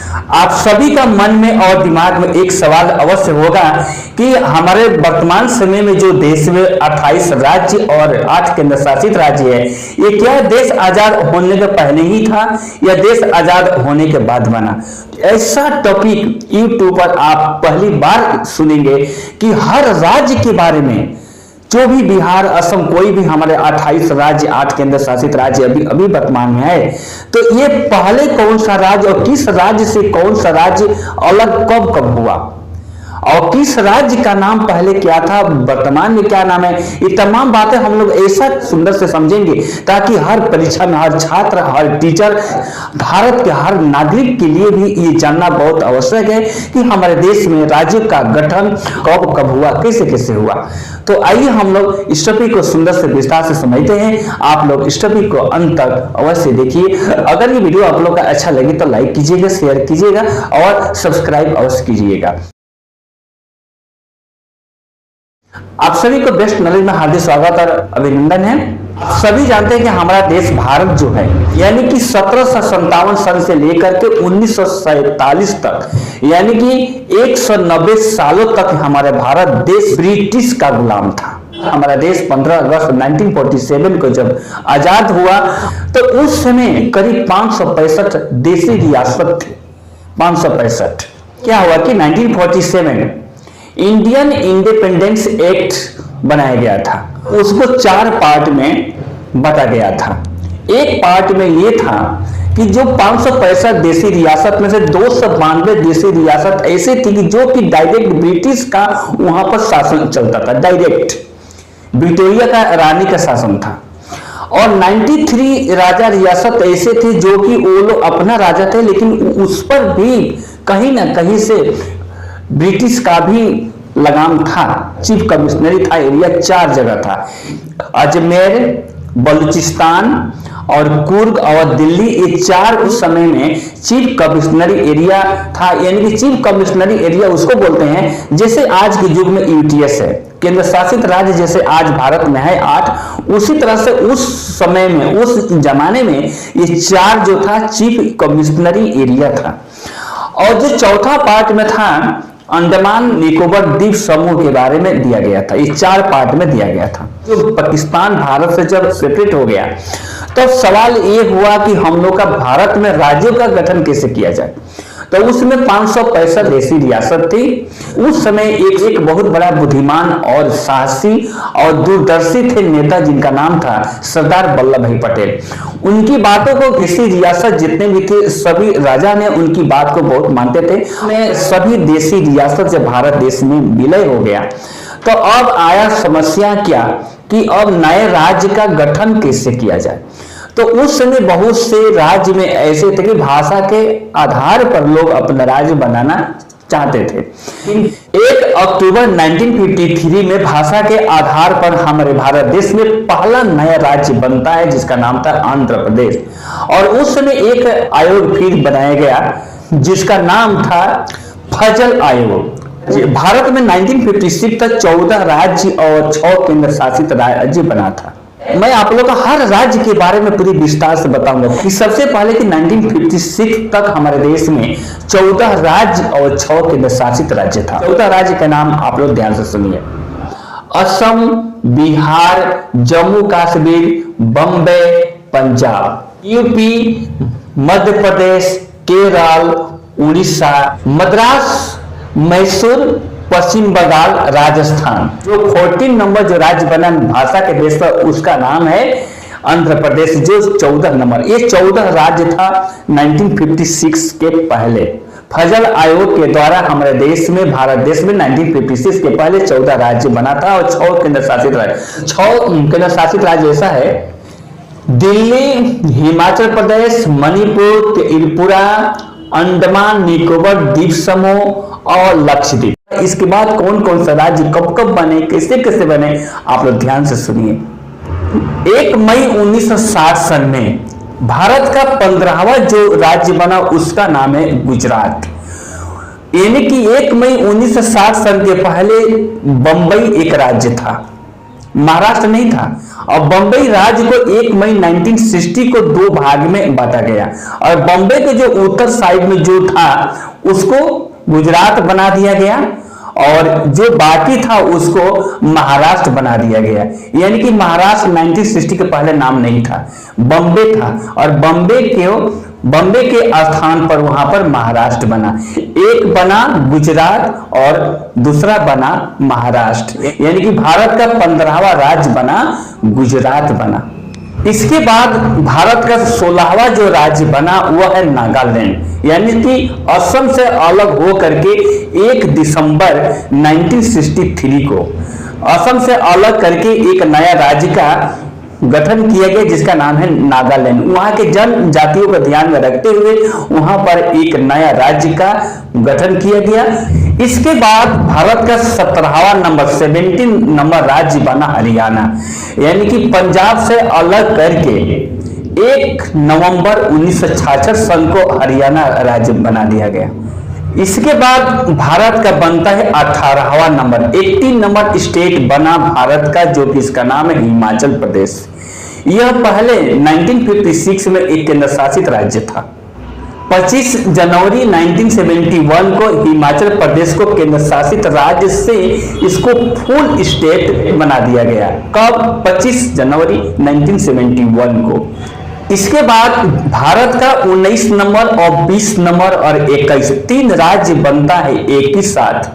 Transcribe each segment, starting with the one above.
आप सभी का मन में और दिमाग में एक सवाल अवश्य होगा कि हमारे वर्तमान समय में जो देश में 28 राज्य और 8 केंद्र शासित राज्य है, ये क्या देश आजाद होने के पहले ही था या देश आजाद होने के बाद बना? ऐसा टॉपिक यूट्यूब पर आप पहली बार सुनेंगे कि हर राज्य के बारे में, जो भी बिहार, असम, कोई भी हमारे 28 राज्य, 8 केंद्र शासित राज्य अभी वर्तमान में है, तो ये पहले कौन सा राज्य और किस राज्य से कौन सा राज्य अलग कब कब हुआ और किस राज्य का नाम पहले क्या था, वर्तमान में क्या नाम है, ये तमाम बातें हम लोग ऐसा सुंदर से समझेंगे ताकि हर परीक्षा में हर छात्र, हर टीचर, भारत के हर नागरिक के लिए भी ये जानना बहुत आवश्यक है कि हमारे देश में राज्य का गठन कब कब हुआ, कैसे कैसे हुआ। तो आइए हम लोग इस टॉपिक को सुंदर से विस्तार से समझते हैं। आप लोग इस टॉपिक को अंत तक अवश्य देखिए। अगर ये वीडियो आप लोग का अच्छा लगे तो लाइक कीजिएगा, शेयर कीजिएगा और सब्सक्राइब अवश्य कीजिएगा। आप सभी को बेस्ट नॉलेज में हार्दिक स्वागत और अभिनंदन है। आप सभी जानते हैं कि हमारा देश भारत जो है, यानी कि 1757 सन से लेकर के 1947 तक, यानी कि 190 सालों तक हमारा भारत देश ब्रिटिश का गुलाम था। हमारा देश 15 अगस्त 1947 को जब आजाद हुआ तो उस समय करीब 565 देशी रियासत थे। 565 क्या हुआ कि 1947 इंडियन इंडिपेंडेंस एक्ट बनाया गया था। उसको 4 पार्ट में बांटा गया था। एक पार्ट में यह था कि जो 565 देशी रियासत में से 292 देशी रियासत ऐसे थी कि जो कि डायरेक्ट ब्रिटिश का वहां पर शासन चलता था, डायरेक्ट विक्टोरिया का रानी का शासन था। और 93 राजा रियासत ऐसे थे जो कि वो लोग अपना राजा थे, लेकिन उस पर भी कहीं ना कहीं से ब्रिटिश का भी लगाम था। चीफ कमिश्नरी था, एरिया 4 जगह था, अजमेर, बलूचिस्तान और कुर्ग और दिल्ली। ये 4 उस समय में चीफ कमिश्नरी एरिया था। यानी कि चीफ कमिश्नरी एरिया उसको बोलते हैं जैसे आज के युग में यूटीएस है, केंद्र शासित राज्य जैसे आज भारत में है 8, उसी तरह से उस समय में, उस जमाने में ये 4 जो था चीफ कमिश्नरी एरिया था। और जो चौथा पार्ट में था अंडमान निकोबार द्वीप समूह के बारे में दिया गया था। ये 4 पार्ट में दिया गया था। जो पाकिस्तान भारत से जब सेपरेट हो गया तो सवाल ये हुआ कि हम लोग का भारत में राज्यों का गठन कैसे किया जाए। तो उसमें 565 देशी रियासत थी। उस समय एक बहुत बड़ा बुद्धिमान और साहसी और दूरदर्शी थे नेता जिनका नाम था सरदार वल्लभ भाई पटेल। उनकी बातों को देशी रियासत जितने भी थे सभी राजा ने उनकी बात को बहुत मानते थे। में सभी देशी रियासत जब भारत देश में विलय हो गया तो अब आया समस्या क्या कि अब नए राज्य का गठन कैसे किया जाए। तो उस समय बहुत से राज्य में ऐसे थे कि भाषा के आधार पर लोग अपना राज्य बनाना चाहते थे। 1 अक्टूबर 1953 में भाषा के आधार पर हमारे भारत देश में पहला नया राज्य बनता है जिसका नाम था आंध्र प्रदेश। और उस समय एक आयोग फिर बनाया गया जिसका नाम था फजल आयोग। भारत में 1956 तक 14 राज्य और 6 केंद्र शासित राज्य बना था। मैं आप लोगों को हर राज्य के बारे में पूरी विस्तार से बताऊंगा कि सबसे पहले कि 1956 तक हमारे देश में 14 राज्य और 6 केंद्र शासित राज्य था। 14 राज्य का नाम आप लोग ध्यान से सुनिए। असम, बिहार, जम्मू कश्मीर, बम्बई, पंजाब, यूपी, मध्य प्रदेश, केरल, उड़ीसा, मद्रास, मैसूर, पश्चिम बंगाल, राजस्थान। जो 14 नंबर जो राज्य बना भाषा के बेस पर उसका नाम है आंध्र प्रदेश, जो 14 नंबर। ये 14 राज्य था 1956 के पहले। फजल आयोग के द्वारा हमारे देश में, भारत देश में 1956 के पहले 14 राज्य बना था और 6 केंद्र शासित राज्य। 6 केंद्र शासित राज्य ऐसा है दिल्ली, हिमाचल प्रदेश, मणिपुर, त्रिपुरा, अंडमान निकोबार द्वीप समूह और लक्षद्वीप। इसके बाद कौन कौन सा राज्य कब कब बने, कैसे कैसे बने, आप लोग ध्यान से सुनिए। 1 मई 1960 सन में भारत का 15वां जो राज्य बना उसका नाम है गुजरात। यानी कि 1 मई 1960 सन के पहले बंबई एक राज्य था। महाराष्ट्र नहीं था। और बंबई राज्य को 1 मई 1960 को 2 भाग में बांटा गया और बंबई के जो उत्तर साइड में जो था उसको गुजरात बना दिया गया और जो बाकी था उसको महाराष्ट्र बना दिया गया। यानी कि महाराष्ट्र 1960 के पहले नाम नहीं था, बम्बे था और बम्बे के स्थान पर वहां पर महाराष्ट्र बना। एक बना गुजरात और दूसरा बना महाराष्ट्र, यानी कि भारत का 15वां राज्य बना गुजरात बना। इसके बाद भारत का 16वां जो राज्य बना वह है नागालैंड, यानी कि असम से अलग हो करके 1 दिसंबर 1963 को असम से अलग करके एक नया राज्य का गठन किया गया जिसका नाम है नागालैंड। वहां के जनजातियों को ध्यान में रखते हुए वहां पर एक नया राज्य का गठन किया गया। इसके बाद भारत का 17 नंबर राज्य बना हरियाणा, यानी कि पंजाब से अलग करके 1 नवंबर 1966 सन को हरियाणा राज्य बना दिया गया। इसके बाद भारत का बनता है 18वां नंबर स्टेट बना भारत का, जो कि इसका नाम है हिमाचल प्रदेश। यह पहले 1956 में एक केंद्र शासित राज्य था। 25 जनवरी 1971 को हिमाचल प्रदेश को केंद्र शासित राज्य से इसको फुल स्टेट बना दिया गया। कब? 25 जनवरी 1971 को। इसके बाद भारत का 19 नंबर और 20 नंबर और 21 3 राज्य बनता है एक ही साथ।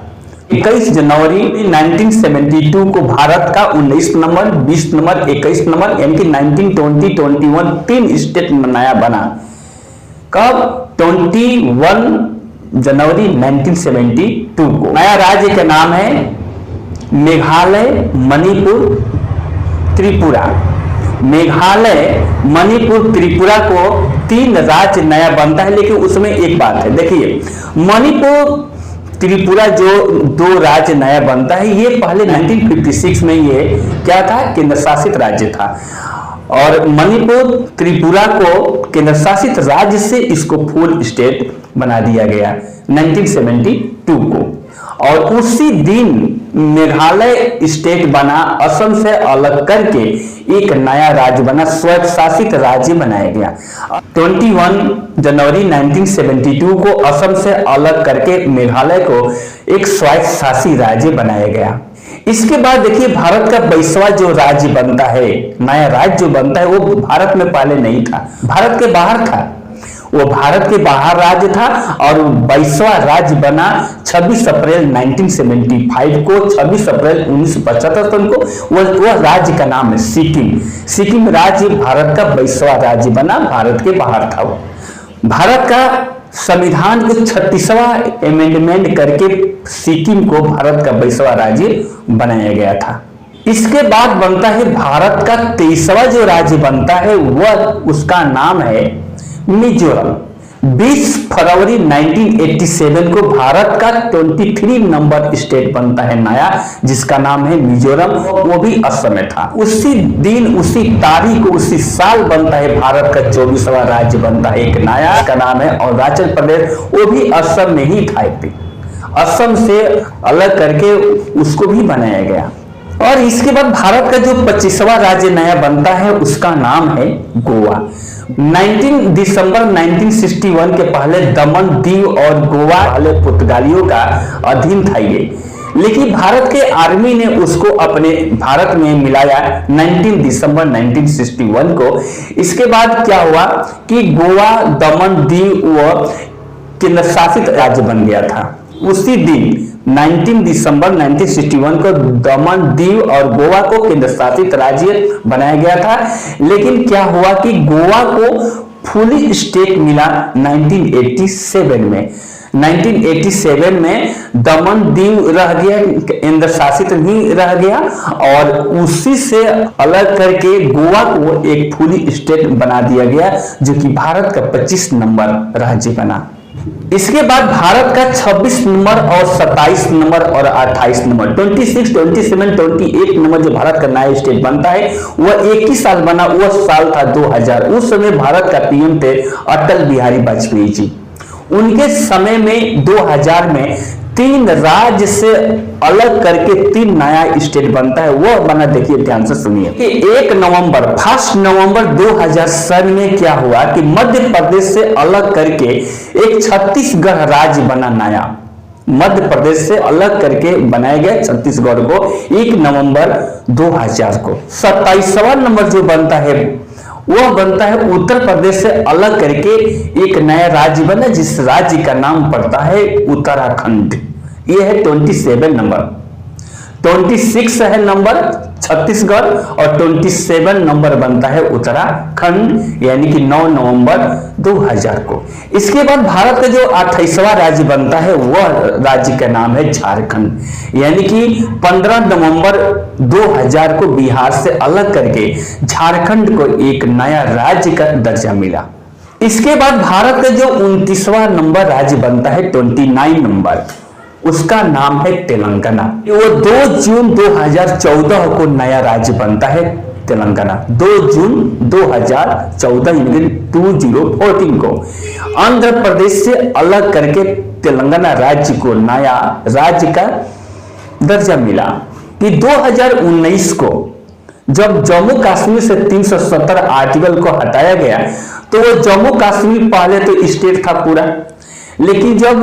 21 जनवरी 1972 को भारत का 19 नंबर, 20 नंबर, 21 नंबर यानी कि 1920, 21 3 स्टेट नया बना। कब? 21 जनवरी 1972 को। नया राज्य का नाम है मेघालय, मणिपुर, त्रिपुरा। मेघालय, मणिपुर, त्रिपुरा को 3 राज्य नया बनता है, लेकिन उसमें एक बात है। देखिए, मणिपुर त्रिपुरा जो 2 राज्य नया बनता है, ये पहले 1956 में ये क्या था? केंद्र शासित राज्य था और मणिपुर त्रिपुरा को केंद्र शासित राज्य से इसको फुल स्टेट बना दिया गया 1972 को। और उसी दिन मेघालय स्टेट बना, असम से अलग करके एक नया राज्य बना, स्वयं शासित राज्य बनाया गया। 21 जनवरी 1972 को असम से अलग करके मेघालय को एक स्वयं शासित राज्य बनाया गया। इसके बाद देखिए, भारत का 22वां जो राज्य बनता है, नया राज्य जो बनता है, वो भारत में पहले नहीं था, भारत के बाहर था। वो भारत के बाहर राज्य था और 22वां राज्य बना 26 अप्रैल 1975 को। 26 अप्रैल 1975 को वह राज्य का नाम है सिक्किम। सिक्किम राज्य भारत का 22वां राज्य बना, भारत के बाहर था वो। भारत का संविधान को 36वां अमेंडमेंट करके सिक्किम को भारत का 22वां राज्य बनाया गया था। इसके बाद बनता है भारत का 23वां जो राज्य बनता है, वह उसका नाम है मिजोरम। 20 फरवरी 1987 को भारत का 23 नंबर स्टेट बनता है नया, जिसका नाम है मिजोरम, वो भी असम में था। उसी दिन, उसी तारीख को, उसी साल बनता है भारत का 24वां राज्य बनता है एक नया, इसका नाम है अरुणाचल प्रदेश। वो भी असम में ही था, असम से अलग करके उसको भी बनाया गया। और इसके बाद भारत का जो 25वां राज्य नया बनता है उसका नाम है गोवा। 19 दिसंबर 1961 के पहले दमन दीव और गोवा पहले पुर्तगालियों का अधीन था ये, लेकिन भारत के आर्मी ने उसको अपने भारत में मिलाया 19 दिसंबर 1961 को। इसके बाद क्या हुआ कि गोवा, दमन दीव व केंद्र शासित राज्य बन गया था। उसी दिन 19 दिसंबर 1961 को दमन दीव और गोवा को केंद्र शासित राज्य बनाया गया था। लेकिन क्या हुआ कि गोवा को फुली स्टेट मिला 1987 में। 1987 में दमन दीव रह गया, केंद्र शासित भी रह गया और उसी से अलग करके गोवा को एक फुली स्टेट बना दिया गया, जो कि भारत का 25 नंबर राज्य बना। इसके बाद भारत का 26 नंबर और 27 नंबर और 28 नंबर 26, 27, 28 नंबर जो भारत का नया स्टेट बनता है वह एक ही साल बना। वह साल था 2000। उस समय भारत का पीएम थे अटल बिहारी वाजपेयी जी। उनके समय में 2000 में तीन राज्य से अलग करके तीन नया स्टेट बनता है, वो बना, देखिए ध्यान से सुनिए कि 1 नवंबर 2007 में क्या हुआ कि मध्य प्रदेश से अलग करके एक छत्तीसगढ़ राज्य बना नया। मध्य प्रदेश से अलग करके बनाया गया छत्तीसगढ़ को 1 नवंबर 2000 को। 27वां नंबर जो बनता है वह बनता है उत्तर प्रदेश से अलग करके एक नया राज्य बना, जिस राज्य का नाम पड़ता है उत्तराखंड। यह है 27 नंबर। 26 है नंबर छत्तीसगढ़ और 27 नंबर बनता है उत्तराखंड, यानी कि 9 नवंबर 2000 को। इसके बाद भारत का जो 28वां राज्य बनता है वह राज्य का नाम है झारखंड, यानी कि 15 नवंबर 2000 को बिहार से अलग करके झारखंड को एक नया राज्य का दर्जा मिला। इसके बाद भारत का जो 29वां नंबर राज्य बनता है 29 नंबर, उसका नाम है तेलंगाना। वो 2 जून 2014 को नया राज्य बनता है तेलंगाना। 2 जून 2014 यानी 2014 को आंध्र प्रदेश से अलग करके तेलंगाना राज्य को नया राज्य का दर्जा मिला। कि 2019 को जब जम्मू कश्मीर से 370 आर्टिकल को हटाया गया तो वो जम्मू कश्मीर पहले तो स्टेट था पूरा, लेकिन जब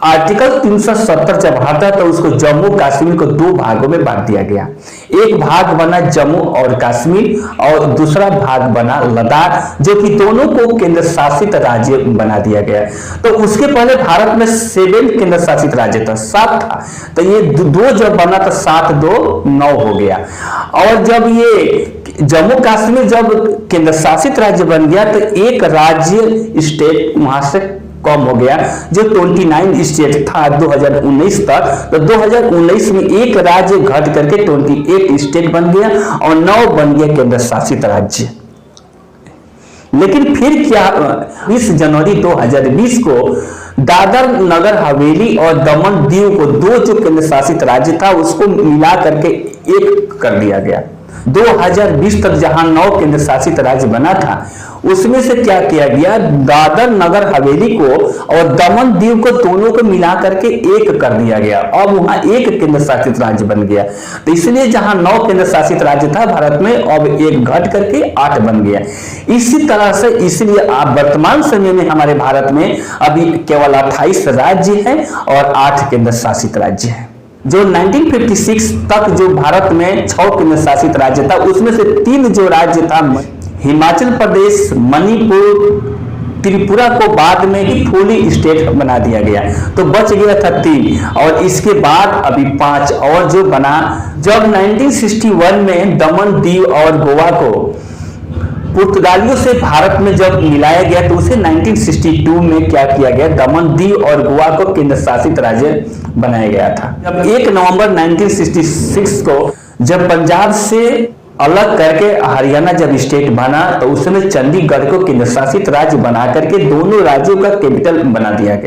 आर्टिकल 370 जब हटा तो उसको जम्मू कश्मीर को 2 भागों में बांट दिया गया। एक भाग बना जम्मू और कश्मीर और दूसरा भाग बना लद्दाख, जो कि दोनों को केंद्र शासित राज्य बना दिया गया। तो उसके पहले भारत में 7 केंद्र शासित राज्य था, 7 था, तो ये 2 जब बना तो 7 2 9 हो गया। और जब ये जम्मू कश्मीर जब केंद्र शासित राज्य बन गया तो एक राज्य स्टेट वहां से कम हो गया, जो 29 स्टेट था 2019 तक, तो 2019 में एक राज्य घट करके 28 स्टेट बन गया और 9 बन गया केंद्र शासित राज्य। लेकिन फिर क्या, 20 जनवरी 2020 को दादर नगर हवेली और दमन दीव को 2 जो केंद्र शासित राज्य था उसको मिला करके एक कर दिया गया। 2020 तक जहां 9 केंद्र शासित राज्य बना था उसमें से क्या किया गया, दादर नगर हवेली को और दमन दीव को दोनों को मिला करके एक कर दिया गया। अब वहां एक केंद्र शासित राज्य बन गया। तो इसलिए जहां 9 केंद्र शासित राज्य था भारत में, अब एक घट करके 8 बन गया। इसी तरह से इसलिए आप वर्तमान समय में हमारे भारत में अभी केवल 28 राज्य हैं और 8 केंद्र शासित राज्य हैं। जो 1956 तक जो भारत में 6 केंद्र शासित राज्य था उसमें से 3 जो राज्य था हिमाचल प्रदेश, मणिपुर, त्रिपुरा को बाद में ही फुली स्टेट बना दिया गया, तो बच गया था 3। और इसके बाद अभी 5 और जो बना। जब 1961 में दमन दीव और गोवा को पुर्तगालियों से भारत में जब मिलाया गया तो उसे 1962 में क्या किया गया, दमन दीव और गोवा को केंद्र शासित राज्य बनाया गया था। जब 1 नवंबर 1966 को जब पंजाब से अलग करके हरियाणा जब स्टेट बना तो उसमें चंडीगढ़ को केंद्र शासित राज्य बना करके दोनों राज्यों का कैपिटल बना दिया गया।